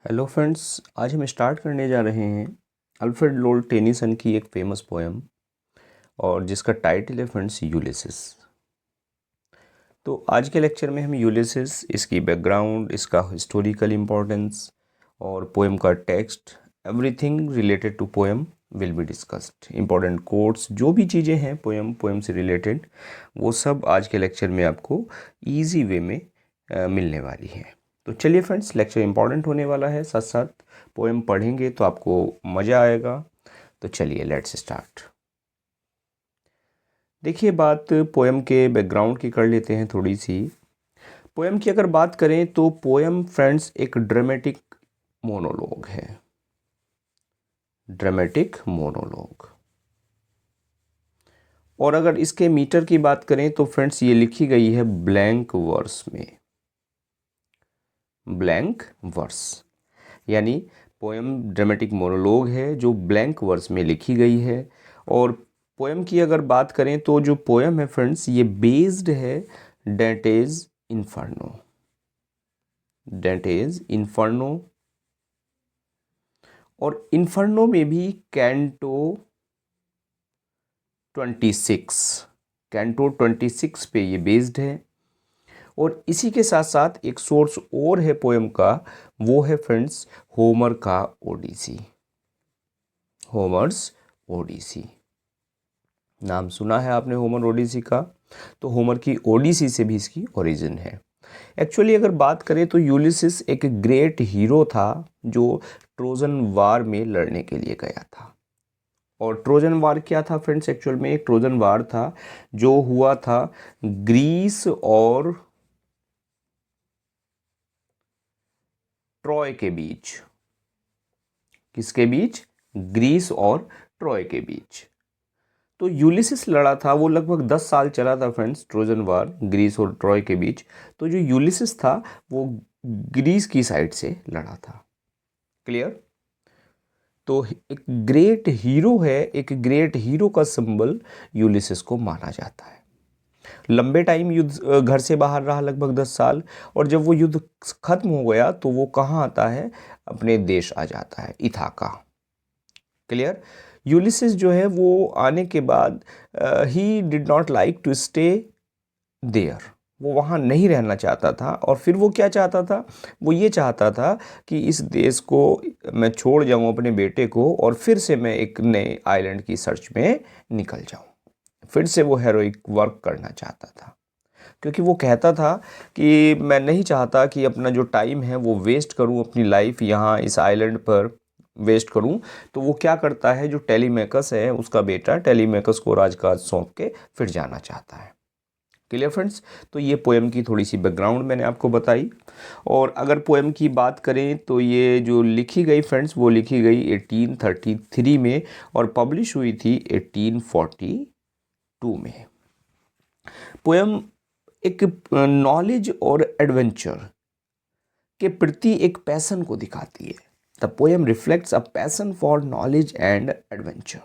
Hello friends, आज हम start करने जा रहे हैं अल्फ्रेड लॉर्ड टेनिसन की एक फेमस पोएम और जिसका टाइटल है फ्रेंड्स यूलिसिस। तो आज के लेक्चर में हम यूलिसिस, इसकी बैकग्राउंड, इसका हिस्टोरिकल इम्पोर्टेंस और पोएम का text, everything related to poem will be discussed. Important quotes, जो भी चीज़ें हैं पोएम से रिलेटेड, वो सब आज के लेक्चर में आपको ईजी वे में मिलने वाली है। तो चलिए फ्रेंड्स, लेक्चर इंपॉर्टेंट होने वाला है, साथ साथ पोएम पढ़ेंगे तो आपको मज़ा आएगा। तो चलिए लेट्स स्टार्ट। देखिए, बात पोएम के बैकग्राउंड की कर लेते हैं थोड़ी सी। पोएम की अगर बात करें तो पोएम फ्रेंड्स एक ड्रामेटिक मोनोलॉग है। Dramatic monologue. और अगर इसके मीटर की बात करें तो फ्रेंड्स ये लिखी गई है ब्लैंक वर्स में। ब्लैंक वर्स यानी पोएम ड्रामेटिक मोनोलॉग है जो ब्लैंक वर्स में लिखी गई है। और पोएम की अगर बात करें तो जो पोएम है फ्रेंड्स, ये बेस्ड है डेंटेज इन्फर्नो। डेंटेज इन्फर्नो, और इन्फर्नो में भी कैंटो 26 पे ये बेस्ड है। और इसी के साथ साथ एक सोर्स और है पोएम का, वो है फ्रेंड्स होमर का ओडिसी। होमर्स ओडिसी, नाम सुना है आपने होमर ओडिसी का। तो होमर की ओडिसी से भी इसकी ओरिजिन है। एक्चुअली अगर बात करें तो यूलिसिस एक ग्रेट हीरो था जो ट्रोजन वार में लड़ने के लिए गया था। और ट्रोजन वार क्या था फ्रेंड्स? एक्चुअल में एक ट्रोजन वार था जो हुआ था ग्रीस और ट्रॉय के बीच। किसके बीच? ग्रीस और ट्रॉय के बीच। तो यूलिसिस लड़ा था, वो लगभग 10 साल चला था फ्रेंड्स, ट्रोजन वार ग्रीस और ट्रॉय के बीच। तो जो यूलिसिस था वो ग्रीस की साइड से लड़ा था। क्लियर? तो एक ग्रेट हीरो है, एक ग्रेट हीरो का सिंबल यूलिसिस को माना जाता है। लंबे टाइम युद्ध घर से बाहर रहा, लगभग 10 साल। और जब वो युद्ध खत्म हो गया तो वो कहाँ आता है? अपने देश आ जाता है, इथाका। क्लियर? यूलिसिस जो है वो आने के बाद ही did not like to stay there. वो वहाँ नहीं रहना चाहता था। और फिर वो क्या चाहता था? वो ये चाहता था कि इस देश को मैं छोड़ जाऊँ अपने बेटे को, और फिर से मैं एक नए आइलैंड की सर्च में निकल जाऊँ। फिर से वो हेरोइक वर्क करना चाहता था, क्योंकि वो कहता था कि मैं नहीं चाहता कि अपना जो टाइम है वो वेस्ट करूं, अपनी लाइफ यहाँ इस आइलैंड पर वेस्ट करूं। तो वो क्या करता है, जो टेलीमेकस है उसका बेटा, टेलीमेकस को राजकाज सौंप के फिर जाना चाहता है। Clear friends? तो ये पोएम की थोड़ी सी बैकग्राउंड मैंने आपको बताई। और अगर पोएम की बात करें तो ये जो लिखी गई फ्रेंड्स, वो लिखी गई 1833 में और पब्लिश हुई थी 1842 में। पोएम एक नॉलेज और एडवेंचर के प्रति एक पैसन को दिखाती है। The poem reflects a passion for knowledge and adventure.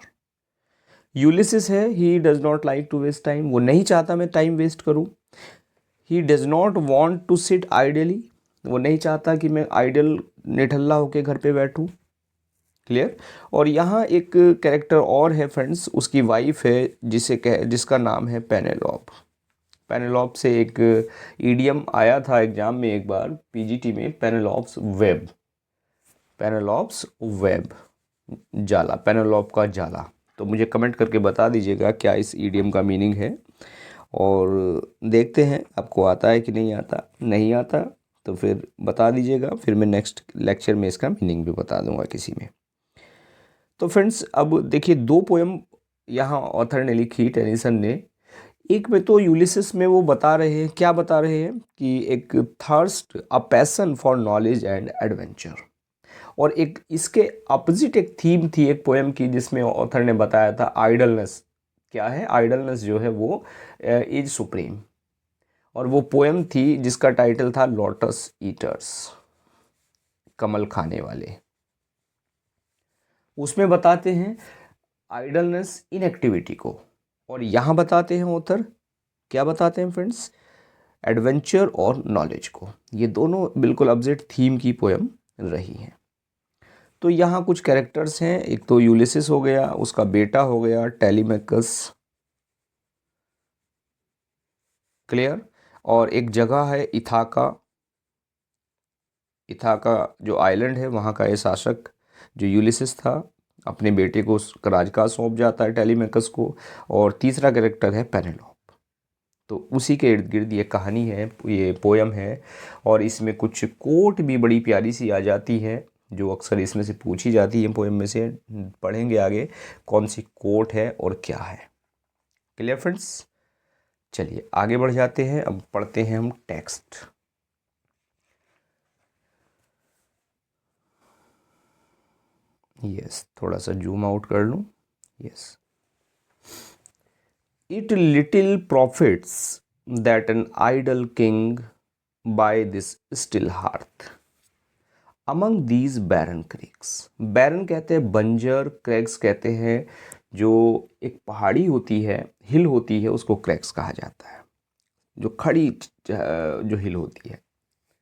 Ulysses है, he does not like to waste time. वो नहीं चाहता मैं टाइम वेस्ट करूं। He does not want to sit idly. वो नहीं चाहता कि मैं आइडल निठल्ला होकर घर पे बैठूं। क्लियर? और यहाँ एक कैरेक्टर और है फ्रेंड्स, उसकी वाइफ है जिसका नाम है पेनेलोप। पेनेलोप से एक ईडियम आया था एग्जाम में एक बार, पीजीटी में, पेनेलोप्स वेब। पेनेलोप्स वेब, जाला, पेनेलोप का जाला। तो मुझे कमेंट करके बता दीजिएगा क्या इस ईडियम का मीनिंग है, और देखते हैं आपको आता है कि नहीं आता। नहीं आता तो फिर बता दीजिएगा, फिर मैं नेक्स्ट लेक्चर में इसका मीनिंग भी बता दूंगा किसी में। तो फ्रेंड्स, अब देखिए, दो पोएम यहाँ ऑथर ने लिखी, टेनिसन ने। एक में तो यूलिसिस में वो बता रहे हैं, क्या बता रहे हैं कि एक thirst, a passion for knowledge and adventure. और एक इसके अपोजिट एक थीम थी एक पोएम की, जिसमें ऑथर ने बताया था आइडलनेस। क्या है? आइडलनेस जो है वो इज सुप्रीम। और वो पोएम थी जिसका टाइटल था लोटस ईटर्स, कमल खाने वाले। उसमें बताते हैं आइडलनेस, इनएक्टिविटी को। और यहाँ बताते हैं ऑथर, क्या बताते हैं फ्रेंड्स? एडवेंचर और नॉलेज को। ये दोनों बिल्कुल अपोजिट थीम की पोएम रही हैं। तो यहाँ कुछ कैरेक्टर्स हैं, एक तो यूलिसिस हो गया, उसका बेटा हो गया टेलीमैकस, क्लियर, और एक जगह है इथाका। इथाका जो आइलैंड है वहाँ का ये शासक जो यूलिसिस था अपने बेटे को राजकाज सौंप जाता है टेलीमैकस को। और तीसरा कैरेक्टर है पेनेलोप। तो उसी के इर्द गिर्द ये कहानी है, ये पोयम है। और इसमें कुछ कोट भी बड़ी प्यारी सी आ जाती है जो अक्सर इसमें से पूछी जाती है पोयम में से। पढ़ेंगे आगे कौन सी कोट है और क्या है। क्लियर फ्रेंड्स, चलिए आगे बढ़ जाते हैं। अब पढ़ते हैं हम टेक्स्ट। यस, थोड़ा सा जूम आउट कर लूँ। Yes, It little profits that an idle king by this still hearth among these barren creeks। barren कहते हैं बंजर, क्रैग्स कहते हैं जो एक पहाड़ी होती है, हिल होती है, उसको क्रैग्स कहा जाता है, जो खड़ी जो हिल होती है।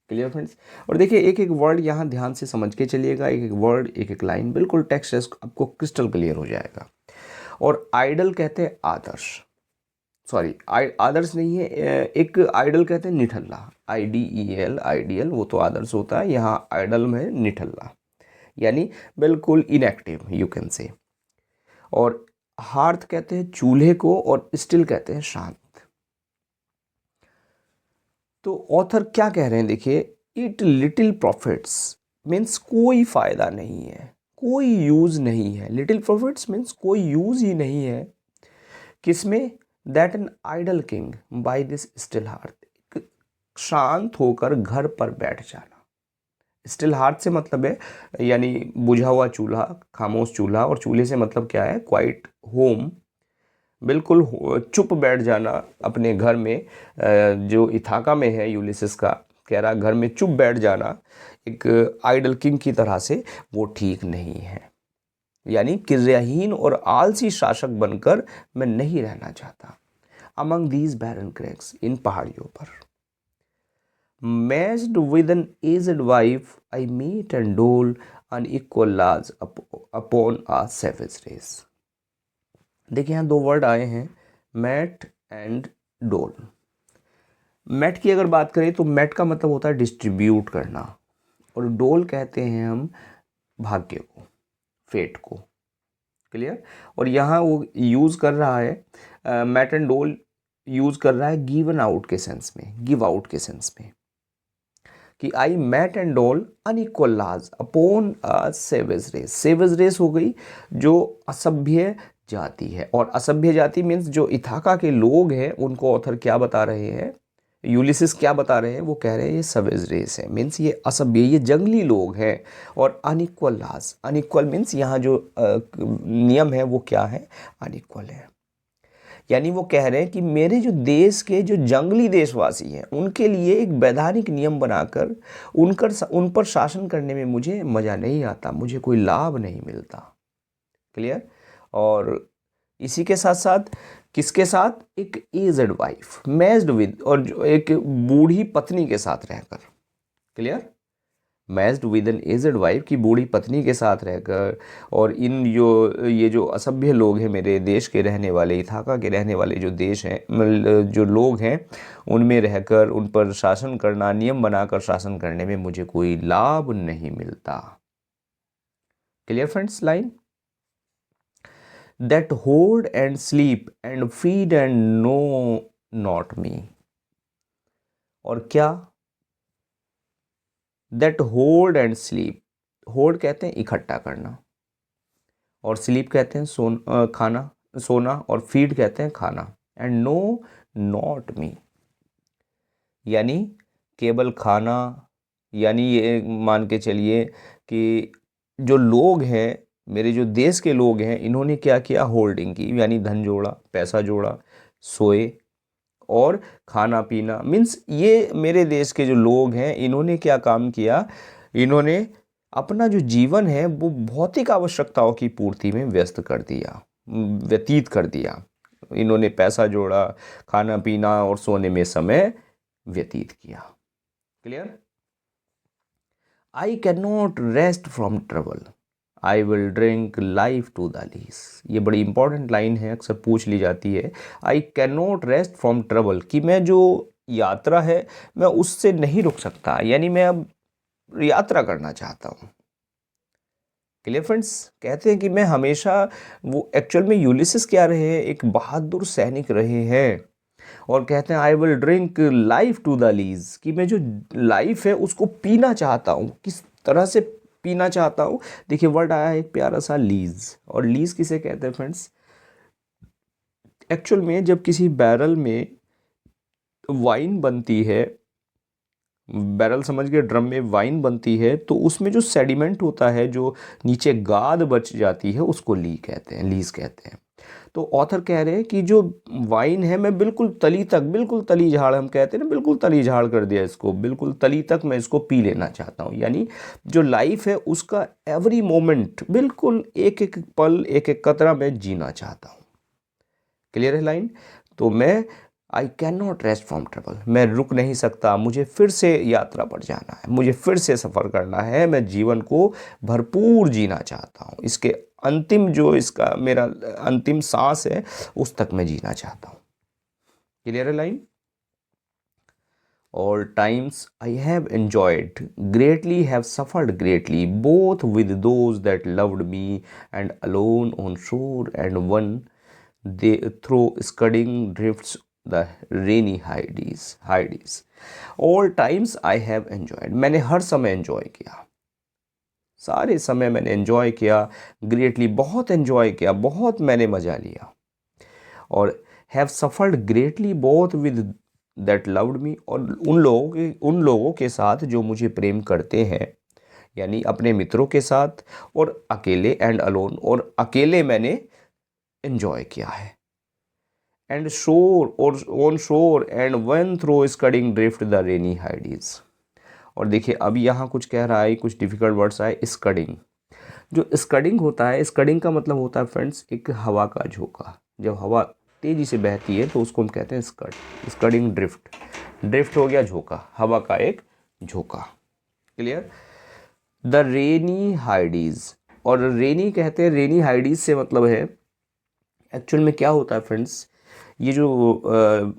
Clear friends. और देखिए एक एक वर्ड यहाँ ध्यान से समझ के चलिएगा, एक एक वर्ड एक एक लाइन, बिल्कुल टेक्स्ट आपको क्रिस्टल क्लियर हो जाएगा। और आइडल कहते हैं आदर्श, सॉरी आदर्श नहीं है, एक आइडल कहते हैं निठल्ला, IDEL, आइडियल, वो तो आदर्श होता है, यहाँ आइडल में निठल्ला यानी बिल्कुल इनएक्टिव यू कैन से। और हार्थ कहते हैं चूल्हे को, और स्टिल कहते हैं शांत। तो ऑथर क्या कह रहे हैं देखिए, इट लिटिल प्रॉफिट्स मीन्स कोई फायदा नहीं है, कोई यूज नहीं है। लिटिल प्रॉफिट्स मीन्स कोई यूज ही नहीं है किसमें, that an idle king by this still hearth, शांत होकर घर पर बैठ जाना। स्टिल हार्थ से मतलब है यानी बुझा हुआ चूल्हा, खामोश चूल्हा, और चूल्हे से मतलब क्या है, क्वाइट होम, बिल्कुल चुप बैठ जाना अपने घर में। जो इथाका में है यूलिसिस का कह रहा घर में चुप बैठ जाना एक आइडल किंग की तरह से, वो ठीक नहीं है। यानी क्रियाहीन और आलसी शासक बनकर मैं नहीं रहना चाहता। अमंग दीज बैरन क्रैग्स, इन पहाड़ियों पर। Matched with an aged wife I mete and dole unequal laws upon a savage race. देखिए यहाँ दो वर्ड आए हैं, मैट एंड डोल। मैट की अगर बात करें तो मैट का मतलब होता है डिस्ट्रीब्यूट करना, और डोल कहते हैं हम भाग्य को, फेट को। क्लियर। और यहाँ वो यूज़ कर रहा है मैट एंड डोल, यूज़ कर रहा है गिवन आउट के सेंस में, गिव आउट के सेंस में, कि I mete and dole unequal laws upon a savage race. Savage race हो गई जो असभ्य जाति है, और असभ्य जाति मीन्स जो इथाका के लोग हैं उनको ऑथर क्या बता रहे हैं, यूलिसिस क्या बता रहे हैं, वो कह रहे हैं ये सवेज रेस है, मीन्स ये असभ्य, ये जंगली लोग हैं। और अनइक्वल लाज, अनइक्वल मीन्स यहाँ जो नियम है वो क्या है, अनइक्वल है। यानी वो कह रहे हैं कि मेरे जो देश के जो जंगली देशवासी हैं उनके लिए एक वैधानिक नियम बनाकर उन पर शासन करने में मुझे मज़ा नहीं आता, मुझे कोई लाभ नहीं मिलता। क्लियर। और इसी के साथ साथ किसके साथ, एक एज्ड वाइफ मैच्ड विद, और जो एक बूढ़ी पत्नी के साथ रहकर। Clear. Matched with an aged wife, की बूढ़ी पत्नी के साथ रहकर, और इन जो ये जो असभ्य लोग हैं मेरे देश के रहने वाले, इथाका के रहने वाले जो देश हैं, जो लोग हैं, उनमें रहकर उन पर शासन करना, नियम बनाकर शासन करने में मुझे कोई लाभ नहीं मिलता। Clear friends line. that hold and sleep and feed and know not me। और क्या, that hold and sleep, hold कहते हैं इकट्ठा करना, और sleep कहते हैं खाना, सोना, और feed कहते हैं खाना, and know not me यानी केवल खाना। यानी ये मान के चलिए कि जो लोग हैं, मेरे जो देश के लोग हैं, इन्होंने क्या किया, होल्डिंग की, यानी धन जोड़ा, पैसा जोड़ा, सोए और खाना पीना। मीन्स ये मेरे देश के जो लोग हैं इन्होंने क्या काम किया, इन्होंने अपना जो जीवन है वो भौतिक आवश्यकताओं की पूर्ति में व्यतीत कर दिया। इन्होंने पैसा जोड़ा, खाना पीना और सोने में समय व्यतीत किया। Clear. I can not rest from trouble, I will drink life to the lees. ये बड़ी इंपॉर्टेंट लाइन है, अक्सर पूछ ली जाती है। आई can not rest from trouble, कि मैं जो यात्रा है मैं उससे नहीं रुक सकता, यानी मैं अब यात्रा करना चाहता हूँ। Clear friends? कहते हैं कि मैं हमेशा, वो एक्चुअल में यूलिसिस क्या रहे हैं, एक बहादुर सैनिक रहे हैं। और कहते हैं I will drink life to the lees, कि मैं जो लाइफ है उसको पीना चाहता हूँ। किस तरह से पीना चाहता हूँ? देखिए वर्ड आया है एक प्यारा सा, लीज। और लीज किसे कहते हैं फ्रेंड्स? एक्चुअल में जब किसी बैरल में वाइन बनती है, बैरल समझ के, ड्रम में वाइन बनती है, तो उसमें जो सेडिमेंट होता है, जो नीचे गाद बच जाती है, उसको लीज कहते हैं। तो ऑथर कह रहे हैं कि जो वाइन है मैं बिल्कुल तली तक, बिल्कुल तली झाड़, हम कहते हैं ना, बिल्कुल तली झाड़ कर दिया इसको, बिल्कुल तली तक मैं इसको पी लेना चाहता हूँ। यानी जो लाइफ है उसका एवरी मोमेंट, बिल्कुल एक एक पल, एक एक कतरा मैं जीना चाहता हूँ। क्लियर है लाइन? तो मैं आई can not rest from trouble, मैं रुक नहीं सकता, मुझे फिर से यात्रा पर जाना है, मुझे फिर से सफ़र करना है, मैं जीवन को भरपूर जीना चाहता हूँ, इसके अंतिम जो इसका मेरा अंतिम सांस है उस तक मैं जीना चाहता हूँ। क्लियर है line? All times I have enjoyed greatly, have suffered greatly, both with those that loved me and alone on shore, and one they through scudding drifts the rainy Hyades. All times I have enjoyed, मैंने हर समय enjoy किया, सारे समय मैंने enjoy किया, greatly बहुत enjoy किया, बहुत मैंने मज़ा लिया। और have suffered greatly both with that loved me, और उन लोगों के साथ जो मुझे प्रेम करते हैं, यानी अपने मित्रों के साथ, और अकेले, एंड अलोन, और अकेले मैंने एंजॉय किया है। एंड शोर, और on shore, and when through scudding drift the rainy Hyades. और देखिए अब यहाँ कुछ कह रहा है, कुछ डिफिकल्ट वर्ड्स आए। स्कडिंग, जो स्कडिंग होता है, स्कडिंग का मतलब होता है फ्रेंड्स एक हवा का झोंका। जब हवा तेजी से बहती है तो उसको हम कहते हैं स्कड, स्कडिंग ड्रिफ्ट। ड्रिफ्ट हो गया झोंका, हवा का एक झोंका। क्लियर? द रेनी हाइडीज, और रेनी कहते हैं, रेनी हाइडीज से मतलब है, एक्चुअल में क्या होता है फ्रेंड्स, ये जो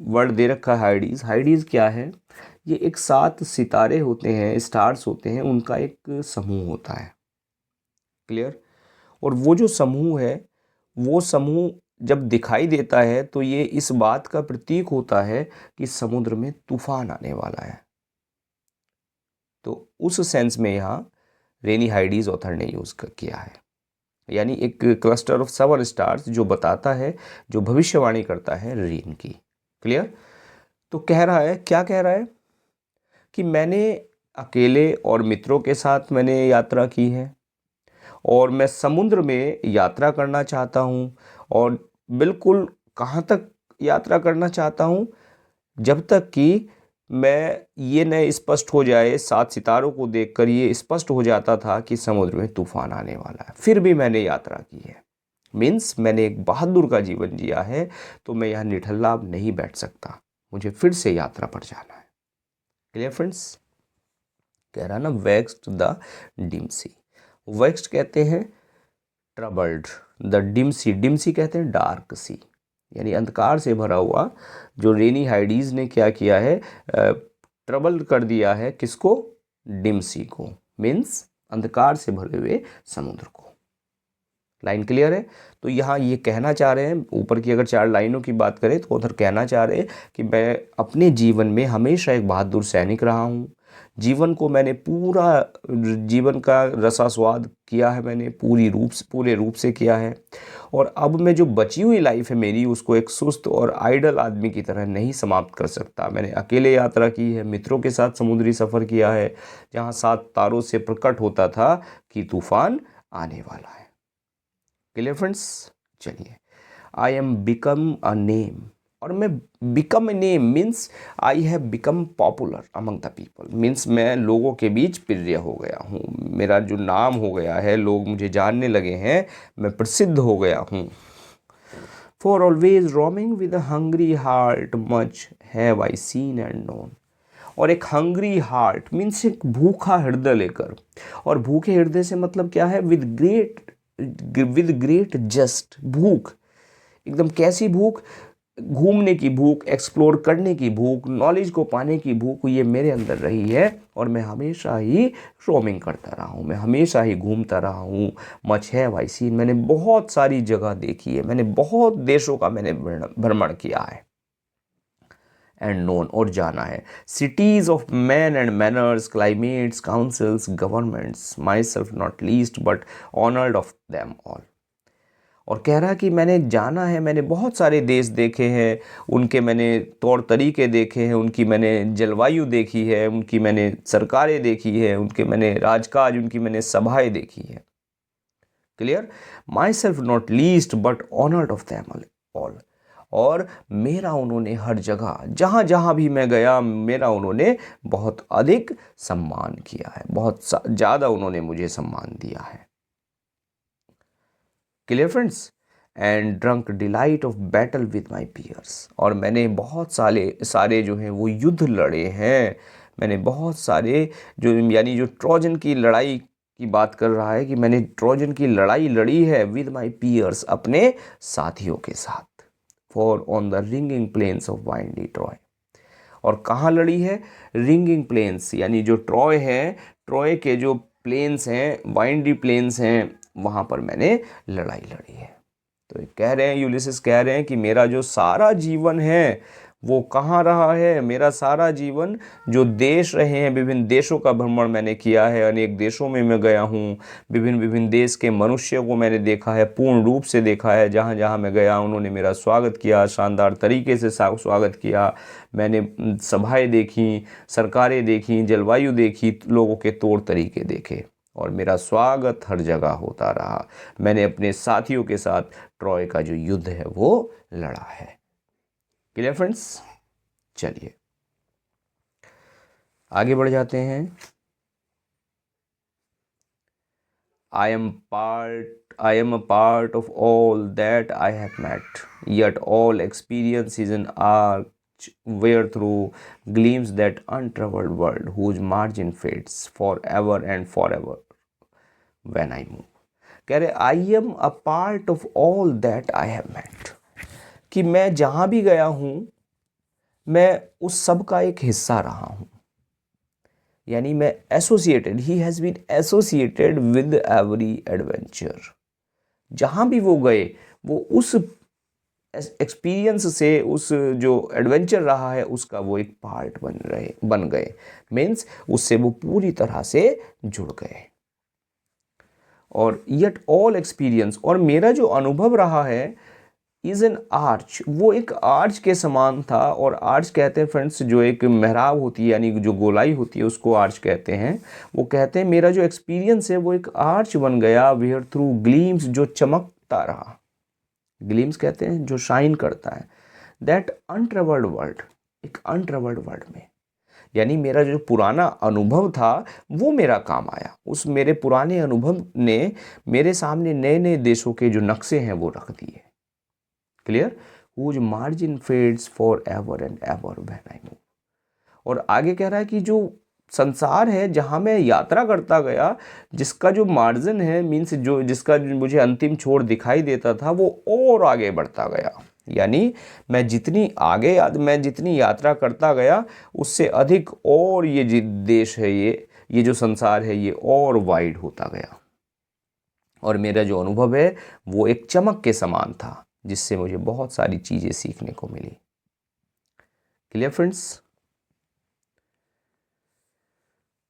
वर्ड दे रखा है हाइडीज, हाइडीज क्या है? ये एक 7 सितारे होते हैं, स्टार्स होते हैं, उनका एक समूह होता है। क्लियर? और वो जो समूह है, वो समूह जब दिखाई देता है तो ये इस बात का प्रतीक होता है कि समुद्र में तूफान आने वाला है। तो उस सेंस में यहाँ रेनी हाइडीज ऑथर ने यूज़ किया है, यानी एक क्लस्टर ऑफ 7 स्टार्स जो बताता है, जो भविष्यवाणी करता है रेन की। क्लियर? तो कह रहा है, क्या कह रहा है कि मैंने अकेले और मित्रों के साथ मैंने यात्रा की है, और मैं समुद्र में यात्रा करना चाहता हूँ। और बिल्कुल कहाँ तक यात्रा करना चाहता हूँ? जब तक कि मैं ये न स्पष्ट हो जाए, 7 सितारों को देखकर ये स्पष्ट हो जाता था कि समुद्र में तूफान आने वाला है, फिर भी मैंने यात्रा की है। मीन्स मैंने एक बहादुर का जीवन जिया है, तो मैं यहाँ निठल्ला नहीं बैठ सकता, मुझे फिर से यात्रा पर जाना है। Clear friends? कह रहा ना, vexed the dim sea. Vexed कहते हैं troubled, the dim sea, dim sea कहते हैं डार्क सी, यानी अंधकार से भरा हुआ। जो रेनी हाइडीज ने क्या किया है, ट्रबल कर दिया है किसको? डिम सी को, मीन्स अंधकार से भरे हुए समुद्र को। लाइन क्लियर है? तो यहाँ ये कहना चाह रहे हैं, ऊपर की अगर 4 लाइनों की बात करें तो उधर कहना चाह रहे हैं कि मैं अपने जीवन में हमेशा एक बहादुर सैनिक रहा हूँ। जीवन को मैंने पूरा, जीवन का रसास्वाद किया है मैंने पूरे रूप से किया है। और अब मैं जो बची हुई लाइफ है मेरी, उसको एक सुस्त और आइडल आदमी की तरह नहीं समाप्त कर सकता। मैंने अकेले यात्रा की है, मित्रों के साथ समुद्री सफ़र किया है, जहाँ 7 तारों से प्रकट होता था कि तूफान आने वाला है। Clear friends? चलिए, I am become a name, और मैं become a name means I have become popular among the people, means मैं लोगों के बीच प्रिय हो गया हूँ, मेरा जो नाम हो गया है, लोग मुझे जानने लगे हैं, मैं प्रसिद्ध हो गया हूँ। For always roaming with a hungry heart much have I seen and known, और एक हंग्री हार्ट मीन्स एक भूखा हृदय लेकर। और भूखे हृदय से मतलब क्या है, विद ग्रेट जस्ट, भूख एकदम कैसी भूख, घूमने की भूख, एक्सप्लोर करने की भूख, नॉलेज को पाने की भूख, ये मेरे अंदर रही है। और मैं हमेशा ही रोमिंग करता रहा हूँ, मैं हमेशा ही घूमता रहा हूँ। मच है भाई सीन, मैंने बहुत सारी जगह देखी है, मैंने बहुत देशों का मैंने भ्रमण किया है एंड नोन, और जाना है cities of man and manners, climates, councils, governments, my self not least but honoured of them all. और कह रहा है कि मैंने जाना है, मैंने बहुत सारे देश देखे हैं, उनके मैंने तौर तरीके देखे हैं, उनकी मैंने जलवायु देखी है, उनकी मैंने सरकारें देखी है, उनके मैंने राजकाज, उनकी मैंने सभाएं देखी है। Clear? My self not least but honoured of them all. और मेरा उन्होंने हर जगह, जहाँ जहाँ भी मैं गया, मेरा उन्होंने बहुत अधिक सम्मान किया है, बहुत ज़्यादा उन्होंने मुझे सम्मान दिया है। Clear friends? And drunk delight of battle with my piers. और मैंने बहुत सारे जो हैं वो युद्ध लड़े हैं, मैंने बहुत सारे जो, यानी जो ट्रोजन की लड़ाई की बात कर रहा है कि मैंने ट्रोजन की लड़ाई लड़ी है विद माई पियर्स, अपने साथियों के साथ। For on the ringing plains of windy Troy. और कहाँ लड़ी है? रिंगिंग प्लेन्स, यानी जो ट्रॉय है, ट्रॉय के जो प्लेन्स हैं, वाइंडी प्लेन्स हैं, वहाँ पर मैंने लड़ाई लड़ी है। तो कह रहे हैं, यूलिसिस कह रहे हैं कि मेरा जो सारा जीवन है वो कहाँ रहा है? मेरा सारा जीवन जो देश रहे हैं, विभिन्न देशों का भ्रमण मैंने किया है, अनेक देशों में मैं गया हूँ, विभिन्न विभिन्न देश के मनुष्यों को मैंने देखा है, पूर्ण रूप से देखा है। जहाँ जहाँ मैं गया उन्होंने मेरा स्वागत किया, शानदार तरीके से स्वागत किया। मैंने सभाएं देखी, सरकारें देखी, जलवायु देखी, लोगों के तौर तरीके देखे, और मेरा स्वागत हर जगह होता रहा। मैंने अपने साथियों के साथ ट्रॉय का जो युद्ध है वो लड़ा है। Clear friends? चलिए आगे बढ़ जाते हैं। I am a part of all that I have met, yet all experience is an arch where through gleams that untraveled world whose margin fades forever and forever when I move। कह रहे I am a part of all that I have met, कि मैं जहाँ भी गया हूँ मैं उस सब का एक हिस्सा रहा हूँ, यानी मैं associated, he has been associated with every adventure. जहाँ भी वो गए वो उस एक्सपीरियंस से, उस जो एडवेंचर रहा है उसका वो एक पार्ट बन गए, मीन्स उससे वो पूरी तरह से जुड़ गए। और यट ऑल एक्सपीरियंस, और मेरा जो अनुभव रहा है, इज एन आर्च, वो एक आर्च के समान था। और आर्च कहते हैं फ्रेंड्स, जो एक मेहराब होती है, यानी जो गोलाई होती है, उसको आर्च कहते हैं। वो कहते हैं मेरा जो एक्सपीरियंस है वो एक आर्च बन गया, वेयर थ्रू ग्लीम्स, जो चमकता रहा। ग्लीम्स कहते हैं जो शाइन करता है। दैट अनट्रेवल्ड वर्ल्ड, एक अनट्रेवल्ड वर्ल्ड में, यानी मेरा जो पुराना अनुभव था वो मेरा काम आया। उस मेरे पुराने अनुभव ने मेरे सामने नए नए देशों के जो नक्शे हैं वो रख दिए। Clear? whose margin fades forever and ever when I move। और आगे कह रहा है कि जो संसार है जहाँ मैं यात्रा करता गया, जिसका जो मार्जिन है, मीन्स जो जिसका मुझे अंतिम छोर दिखाई देता था, वो और आगे बढ़ता गया। यानी मैं जितनी यात्रा करता गया उससे अधिक और ये जो देश है, ये जो संसार है, ये और वाइड होता गया। और मेरा जो अनुभव है वो एक चमक के समान था, जिससे मुझे बहुत सारी चीज़ें सीखने को मिली। Clear friends?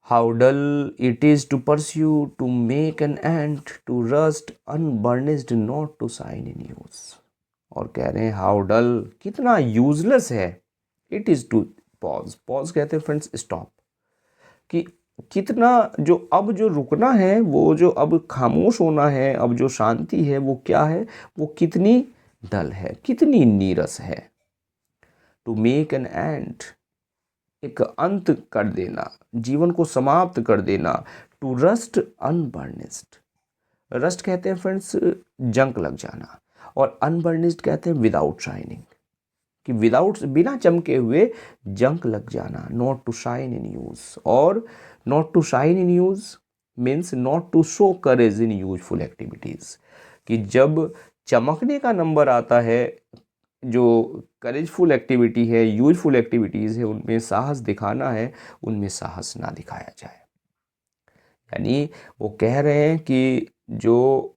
How dull it is to pursue, to make an end, to rust unburnished, not to shine in use. और कह रहे हैं हाउ डल, कितना यूजलेस है, it is to pause, pause कहते हैं फ्रेंड्स स्टॉप, कि कितना जो रुकना है, वो जो अब खामोश होना है, अब जो शांति है वो क्या है, वो कितनी डल है, कितनी नीरस है। टू मेक एन एंड, एक अंत कर देना, जीवन को समाप्त कर देना। टू रस्ट अनबर्निश्ड, रस्ट कहते हैं फ्रेंड्स जंक लग जाना, और अनबर्निश्ड कहते हैं विदाउट शाइनिंग। कि विदाउट बिना चमके हुए जंक लग जाना, not to shine in use, और not to shine in use means not to show courage in useful activities, कि जब चमकने का नंबर आता है, जो करेजफुल एक्टिविटी है, यूजफुल एक्टिविटीज़ है, उनमें साहस दिखाना है, उनमें साहस ना दिखाया जाए। यानी वो कह रहे हैं कि जो,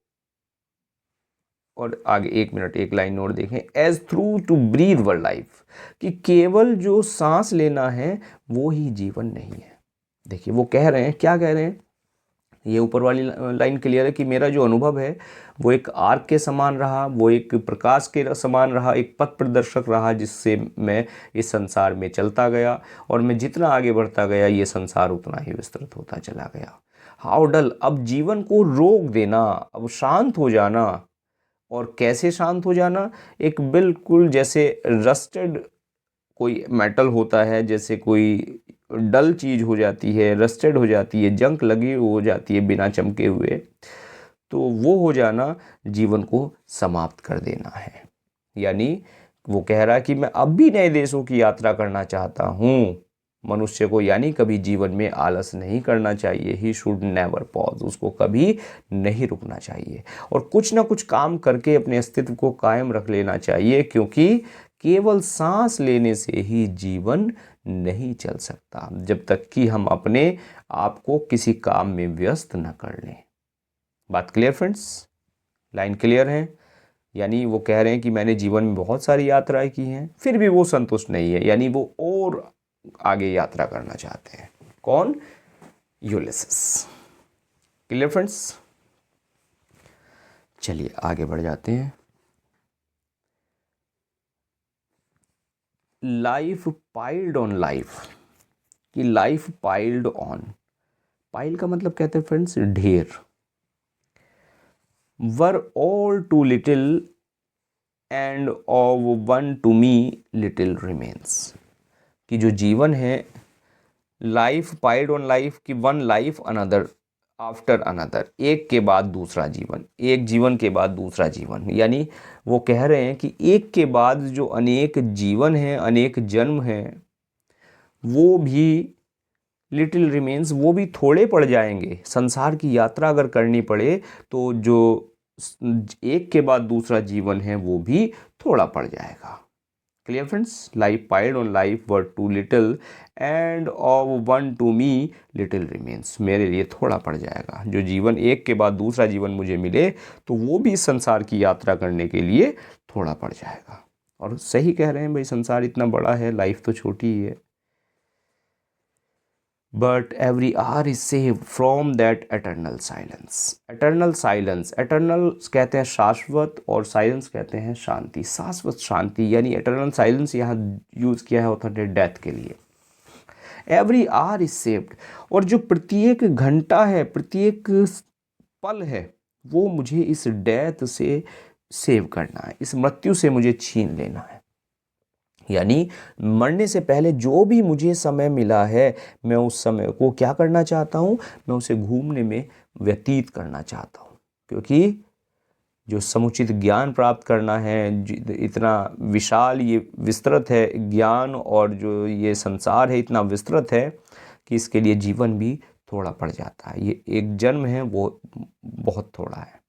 और आगे एक मिनट एक लाइन और देखें, as through to breathe world life, कि केवल जो सांस लेना है वो ही जीवन नहीं है। देखिए वो कह रहे हैं, क्या कह रहे हैं, ये ऊपर वाली लाइन क्लियर है कि मेरा जो अनुभव है वो एक आर्क के समान रहा, वो एक प्रकाश के समान रहा, एक पथ प्रदर्शक रहा, जिससे मैं इस संसार में चलता गया, और मैं जितना आगे बढ़ता गया ये संसार उतना ही विस्तृत होता चला गया। हाउ डल, अब जीवन को रोक देना, अब शांत हो जाना। और कैसे शांत हो जाना, एक बिल्कुल जैसे रस्टेड कोई मेटल होता है, जैसे कोई डल चीज़ हो जाती है, रस्टेड हो जाती है, जंक लगी हो जाती है बिना चमके हुए, तो वो हो जाना जीवन को समाप्त कर देना है। यानी वो कह रहा है कि मैं अब भी नए देशों की यात्रा करना चाहता हूँ मनुष्य को, यानी कभी जीवन में आलस नहीं करना चाहिए, ही शुड नेवर पॉज, उसको कभी नहीं रुकना चाहिए, और कुछ ना कुछ काम करके अपने अस्तित्व को कायम रख लेना चाहिए, क्योंकि केवल सांस लेने से ही जीवन नहीं चल सकता जब तक कि हम अपने आप को किसी काम में व्यस्त न कर लें। बात क्लियर फ्रेंड्स, लाइन क्लियर है? यानी वो कह रहे हैं कि मैंने जीवन में बहुत सारी यात्राएं की हैं, फिर भी वो संतुष्ट नहीं है, यानी वो और आगे यात्रा करना चाहते हैं। कौन? यूलिसेस। Clear friends? चलिए आगे बढ़ जाते हैं। लाइफ पाइल्ड ऑन लाइफ, कि लाइफ पाइल्ड ऑन, पाइल का मतलब कहते हैं फ्रेंड्स ढेर, were all too little and of one to me little remains, कि जो जीवन है, लाइफ पाइल्ड ऑन लाइफ, कि one life another after another, एक के बाद दूसरा जीवन, एक जीवन के बाद दूसरा जीवन, यानी वो कह रहे हैं कि एक के बाद जो अनेक जीवन हैं, अनेक जन्म हैं, वो भी लिटिल रिमेन्स, वो भी थोड़े पड़ जाएंगे। संसार की यात्रा अगर करनी पड़े तो जो एक के बाद दूसरा जीवन है वो भी थोड़ा पड़ जाएगा। Clear friends? Life piled on life were too little and of one to me little remains, मेरे लिए थोड़ा पड़ जाएगा। जो जीवन एक के बाद दूसरा जीवन मुझे मिले तो वो भी संसार की यात्रा करने के लिए थोड़ा पड़ जाएगा। और सही कह रहे हैं भाई, संसार इतना बड़ा है, लाइफ तो छोटी ही है। But every hour is saved from that eternal silence. Eternal silence, eternal कहते हैं शाश्वत, और silence कहते हैं शांति, शाश्वत शांति, यानी eternal silence यहाँ यूज़ किया है होता डेथ के लिए। Every hour is saved, और जो प्रत्येक घंटा है, प्रत्येक पल है, वो मुझे इस डेथ से सेव करना है, इस मृत्यु से मुझे छीन लेना है। यानी मरने से पहले जो भी मुझे समय मिला है, मैं उस समय को क्या करना चाहता हूँ, मैं उसे घूमने में व्यतीत करना चाहता हूँ, क्योंकि जो समुचित ज्ञान प्राप्त करना है, इतना विशाल ये विस्तृत है ज्ञान, और जो ये संसार है इतना विस्तृत है कि इसके लिए जीवन भी थोड़ा पड़ जाता है। ये एक जन्म है वो बहुत थोड़ा है।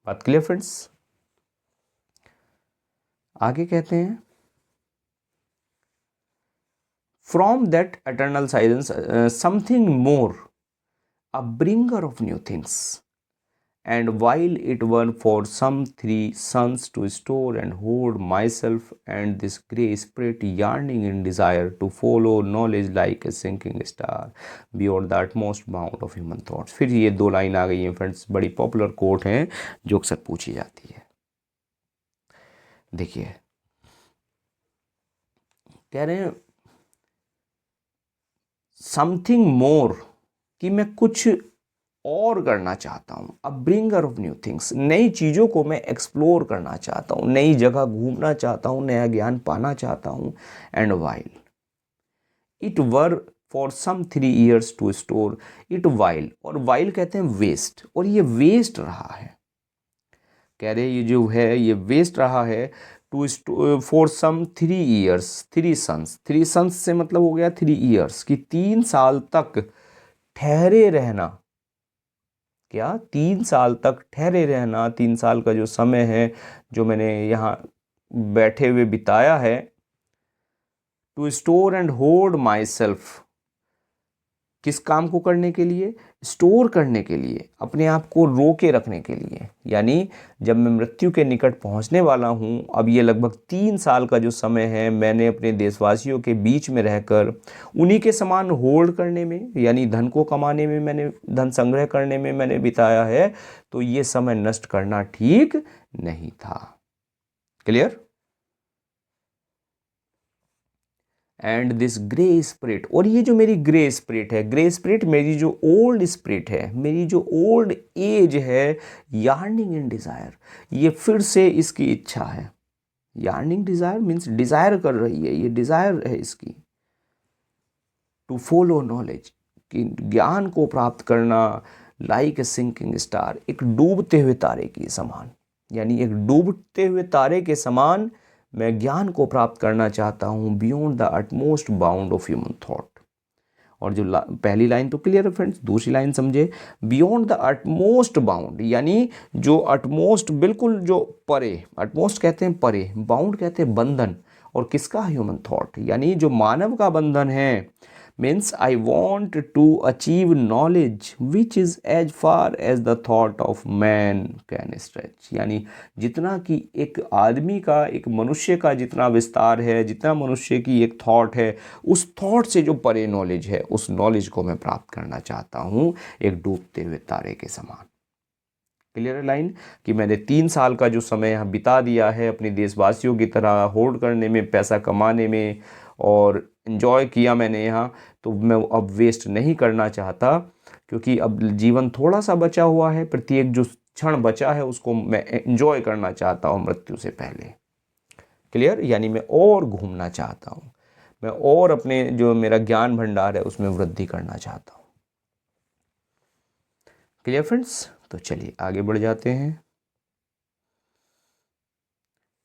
बात क्लियर फ्रेंड्स? आगे कहते हैं, from that eternal silence, something more, a bringer of new things, and while it were for some 3 suns to store and hold myself and this grey spirit yearning in desire to follow knowledge like a sinking star beyond the utmost bound of human thoughts। फिर ये 2 line आ गई हैं friends, बड़ी popular coat हैं जो अक्सर पूछी जाती है। देखिए कह रहे हैं समथिंग मोर, कि मैं कुछ और करना चाहता हूँ, अ ब्रिंगर ऑफ न्यू थिंग्स, नई चीज़ों को मैं एक्सप्लोर करना चाहता हूँ, नई जगह घूमना चाहता हूँ, नया ज्ञान पाना चाहता हूँ। And vile it were for some 3 years to store it, vile, और वाइल कहते हैं वेस्ट, और ये वेस्ट रहा है, कह रहे ये जो है ये वेस्ट रहा है to for some 3 years, 3 sons, 3 sons से मतलब हो गया 3 years, कि 3 साल तक ठहरे रहना। क्या? 3 साल तक ठहरे रहना, 3 साल का जो समय है जो मैंने यहाँ बैठे हुए बिताया है। To store and hold myself, किस काम को करने के लिए? स्टोर करने के लिए, अपने आप को रोके रखने के लिए। यानी जब मैं मृत्यु के निकट पहुंचने वाला हूं, अब ये लगभग 3 साल का जो समय है, मैंने अपने देशवासियों के बीच में रहकर उन्हीं के समान होल्ड करने में, यानी धन को कमाने में, मैंने धन संग्रह करने में मैंने बिताया है। तो ये समय नष्ट करना ठीक नहीं था। Clear? And this grey spirit, और ये जो मेरी ग्रे स्पिरिट है, ग्रे स्पिरिट मेरी जो ओल्ड स्पिरिट है, मेरी जो ओल्ड एज है, यार्निंग इन डिज़ायर, ये फिर से इसकी इच्छा है। यार्निंग डिज़ायर मीन्स डिज़ायर कर रही है, ये डिज़ायर है इसकी। टू फॉलो नॉलेज, कि ज्ञान को प्राप्त करना। लाइक ए सिंकिंग स्टार, एक डूबते हुए तारे के समान, यानी एक डूबते हुए तारे के समान मैं ज्ञान को प्राप्त करना चाहता हूँ, beyond the utmost bound of human thought. और जो पहली लाइन तो क्लियर है फ्रेंड्स, दूसरी लाइन समझे। बियॉन्ड द अटमोस्ट बाउंड, यानी जो अटमोस्ट बिल्कुल जो परे, अटमोस्ट कहते हैं परे, बाउंड कहते हैं बंधन, और किसका? ह्यूमन थॉट, यानी जो मानव का बंधन है। Means I want to achieve knowledge which is as far as the thought of man can stretch, यानी जितना कि एक आदमी का, एक मनुष्य का जितना विस्तार है, जितना मनुष्य की एक थॉट है, उस थॉट से जो परे नॉलेज है, उस नॉलेज को मैं प्राप्त करना चाहता हूँ, एक डूबते हुए तारे के समान। Clear line? कि मैंने 3 साल का जो समय यहाँ बिता दिया है अपने देशवासियों की तरह होल्ड करने में, पैसा कमाने में, और इन्जॉय किया मैंने यहाँ, तो मैं अब वेस्ट नहीं करना चाहता, क्योंकि अब जीवन थोड़ा सा बचा हुआ है, प्रत्येक जो क्षण बचा है उसको मैं एंजॉय करना चाहता हूँ मृत्यु से पहले। क्लियर? यानी मैं और घूमना चाहता हूँ, मैं और अपने जो मेरा ज्ञान भंडार है उसमें वृद्धि करना चाहता हूँ। Clear friends? तो चलिए आगे बढ़ जाते हैं।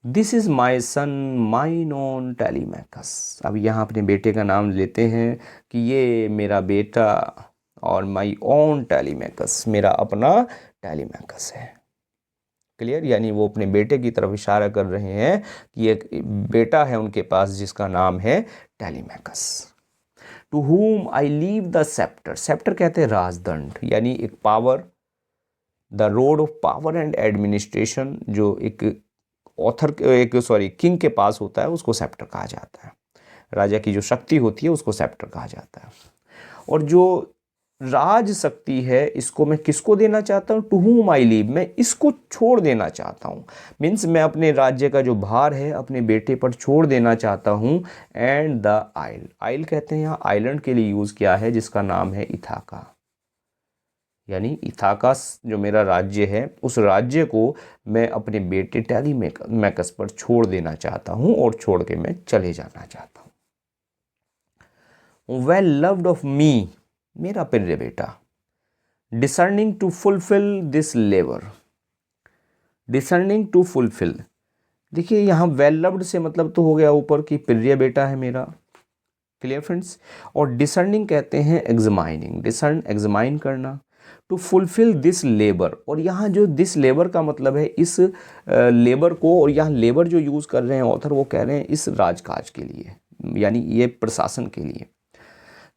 This is my son mine own Telemachus, अब यहाँ अपने बेटे का नाम लेते हैं कि ये मेरा बेटा, और माई ऑन टेलीमैकस, मेरा अपना टेलीमैकस है। क्लियर? यानी वो अपने बेटे की तरफ इशारा कर रहे हैं कि एक बेटा है उनके पास जिसका नाम है Telemachus. To whom I leave the sceptre, sceptre कहते हैं राजदंड, यानी एक power, the rod of power and administration, जो एक किंग के पास होता है उसको सेप्टर कहा जाता है। राजा की जो शक्ति होती है उसको सेप्टर कहा जाता है। और जो राज शक्ति है इसको मैं किसको देना चाहता हूँ? टू हुम आई लीव, मैं इसको छोड़ देना चाहता हूँ। मीन्स मैं अपने राज्य का जो भार है अपने बेटे पर छोड़ देना चाहता हूँ। एंड द आइल, आइल कहते हैं यहाँ आइलैंड के लिए यूज़ किया है जिसका नाम है इथाका, यानी इथाका जो मेरा राज्य है उस राज्य को मैं अपने बेटे टेलीमैकस पर छोड़ देना चाहता हूँ, और छोड़ के मैं चले जाना चाहता हूँ। वेल लव्ड ऑफ मी, मेरा प्रिय बेटा। Discerning to fulfil this labour, discerning to fulfil, देखिए यहाँ वेल लव्ड से मतलब तो हो गया ऊपर कि प्रिय बेटा है मेरा। Clear friends? और डिसर्निंग कहते हैं एग्जामाइनिंग, डिसर्न एग्जामाइन करना। टू फुलफिल दिस लेबर, और यहाँ जो दिस लेबर का मतलब है इस लेबर को, और यहाँ लेबर जो यूज़ कर रहे हैं ऑथर वो कह रहे हैं इस राजकाज के लिए, यानी ये प्रशासन के लिए,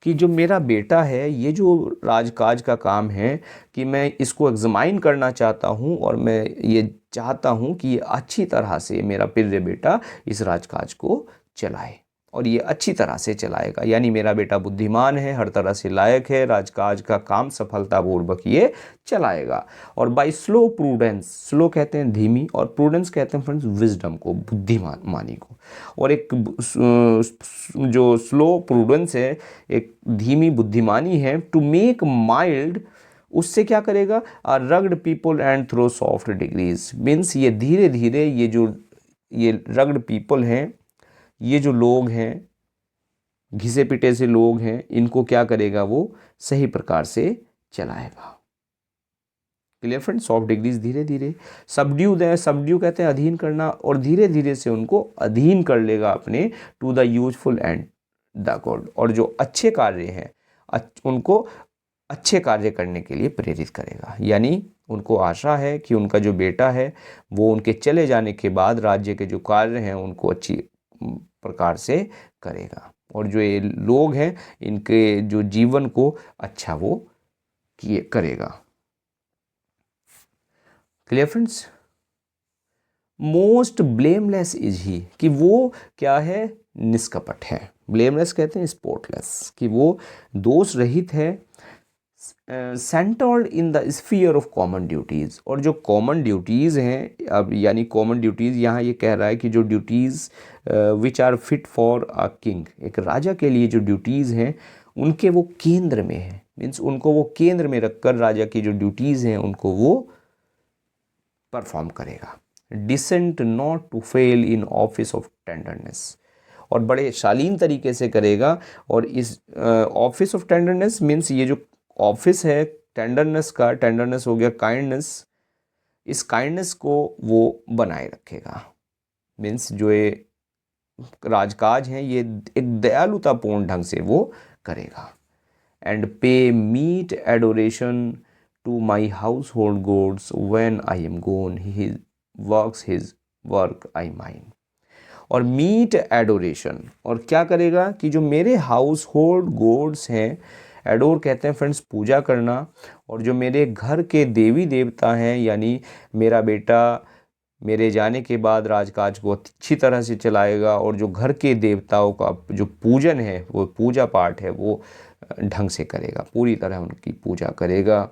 कि जो मेरा बेटा है ये जो राजकाज का काम है कि मैं इसको एग्जामाइन करना चाहता हूँ, और मैं ये चाहता हूँ कि ये अच्छी तरह से मेरा प्रिय बेटा इस राजकाज को चलाए, और ये अच्छी तरह से चलाएगा। यानी मेरा बेटा बुद्धिमान है, हर तरह से लायक है, राजकाज का काम सफलतापूर्वक ये चलाएगा। और बाय स्लो प्रूडेंस, स्लो कहते हैं धीमी, और प्रूडेंस कहते हैं फ्रेंड्स विजडम को, बुद्धिमानी को। और एक जो स्लो प्रूडेंस है, एक धीमी बुद्धिमानी है। टू मेक माइल्ड, उससे क्या करेगा? Rugged people and through soft degrees, means ये धीरे धीरे ये रग्ड पीपल हैं, ये जो लोग हैं, घिसे पिटे से लोग हैं, इनको क्या करेगा? वो सही प्रकार से चलाएगा। क्लियर फ्रेंड्स, सॉफ्ट डिग्रीज धीरे धीरे। सबड्यू दें, सबड्यू कहते हैं अधीन करना, और धीरे धीरे से उनको अधीन कर लेगा अपने to the useful and the god, और जो अच्छे कार्य हैं उनको अच्छे कार्य करने के लिए प्रेरित करेगा। यानी उनको आशा है कि उनका जो बेटा है वो उनके चले जाने के बाद राज्य के जो कार्य हैं उनको अच्छी प्रकार से करेगा, और जो ये लोग हैं इनके जो जीवन को अच्छा वो किए करेगा। Clear friends, most blameless is he, कि वो क्या है, निष्कपट है। ब्लेमलेस कहते हैं स्पॉटलेस, कि वो दोष रहित है। Centred in the sphere of common duties, और जो कॉमन ड्यूटीज़ हैं, अब यानी कॉमन ड्यूटीज़ यहाँ ये कह रहा है कि जो duties which are fit for a king, एक राजा के लिए जो ड्यूटीज़ हैं उनके वो केंद्र में है, मीन्स उनको वो केंद्र में रखकर राजा की जो ड्यूटीज़ हैं उनको वो परफॉर्म करेगा। Decent not to fail in office of tenderness, और बड़े शालीन तरीके से करेगा। और इस ऑफिस ऑफ टेंडरनेस मीन्स ये जो ऑफिस है टेंडरनेस का, टेंडरनेस हो गया काइंडनेस, इस काइंडनेस को वो बनाए रखेगा। मीन्स जो ये राजकाज हैं ये एक दयालुतापूर्ण ढंग से वो करेगा। And pay meet adoration to my household gods when I am gone, he works his work I mine. और मीट एडोरेशन, और क्या करेगा कि जो मेरे हाउस होल्ड गोड्स हैं, एडोर कहते हैं फ्रेंड्स पूजा करना, और जो मेरे घर के देवी देवता हैं, यानी मेरा बेटा मेरे जाने के बाद राजकाज को अच्छी तरह से चलाएगा, और जो घर के देवताओं का जो पूजन है, वो पूजा पाठ है, वो ढंग से करेगा, पूरी तरह उनकी पूजा करेगा।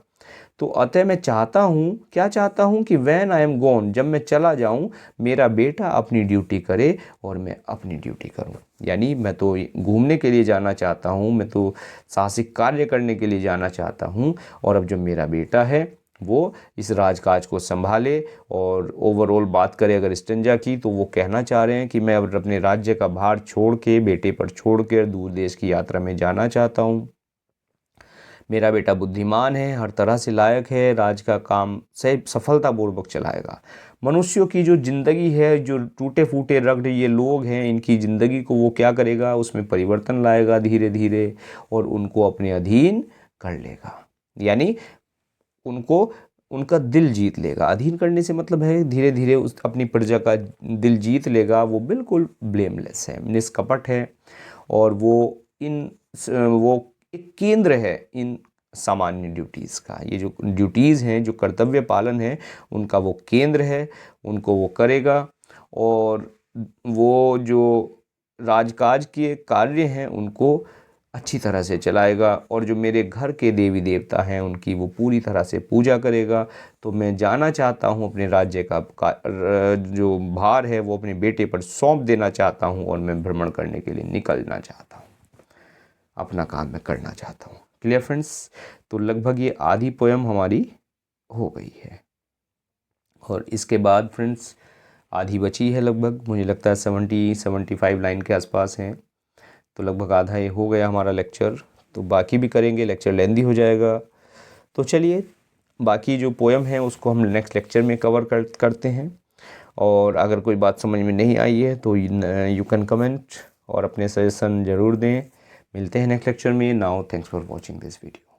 तो अतः मैं चाहता हूँ, क्या चाहता हूँ कि व्हेन आई एम गॉन, जब मैं चला जाऊँ, मेरा बेटा अपनी ड्यूटी करे और मैं अपनी ड्यूटी करूँ। यानी मैं तो घूमने के लिए जाना चाहता हूँ, मैं तो साहसिक कार्य करने के लिए जाना चाहता हूँ, और अब जो मेरा बेटा है वो इस राजकाज को संभाले। और ओवरऑल बात करें अगर स्टेंजा की, तो वो कहना चाह रहे हैं कि मैं अब अपने राज्य का भार छोड़ के, बेटे पर छोड़ कर दूर देश की यात्रा में जाना चाहता हूँ। मेरा बेटा बुद्धिमान है, हर तरह से लायक है, राज का काम से सफलतापूर्वक चलाएगा। मनुष्यों की जो ज़िंदगी है, जो टूटे फूटे रगड़ ये लोग हैं, इनकी ज़िंदगी को वो क्या करेगा, उसमें परिवर्तन लाएगा धीरे धीरे, और उनको अपने अधीन कर लेगा। यानी उनको उनका दिल जीत लेगा। अधीन करने से मतलब है धीरे धीरे उस अपनी प्रजा का दिल जीत लेगा। वो बिल्कुल ब्लेमलेस है, निष्कपट है, और वो एक केंद्र है इन सामान्य ड्यूटीज़ का। ये जो ड्यूटीज़ हैं, जो कर्तव्य पालन है, उनका वो केंद्र है, उनको वो करेगा। और वो जो राजकाज के कार्य हैं उनको अच्छी तरह से चलाएगा, और जो मेरे घर के देवी देवता हैं उनकी वो पूरी तरह से पूजा करेगा। तो मैं जाना चाहता हूँ, अपने राज्य का जो भार है वो अपने बेटे पर सौंप देना चाहता हूँ, और मैं भ्रमण करने के लिए निकलना चाहता हूँ, अपना काम मैं करना चाहता हूँ। क्लियर फ्रेंड्स, तो लगभग ये आधी पोएम हमारी हो गई है, और इसके बाद फ्रेंड्स आधी बची है, लगभग मुझे लगता है 70-75 लाइन के आसपास हैं। तो लगभग आधा ये हो गया हमारा लेक्चर, तो बाकी भी करेंगे, लेक्चर लेंदी हो जाएगा। तो चलिए बाकी जो पोएम है उसको हम नेक्स्ट लेक्चर में कवर करते हैं। और अगर कोई बात समझ में नहीं आई है तो यू कैन कमेंट और अपने सजेशन ज़रूर दें। मिलते हैं नेक्स्ट लेक्चर में। Now thanks for watching this video.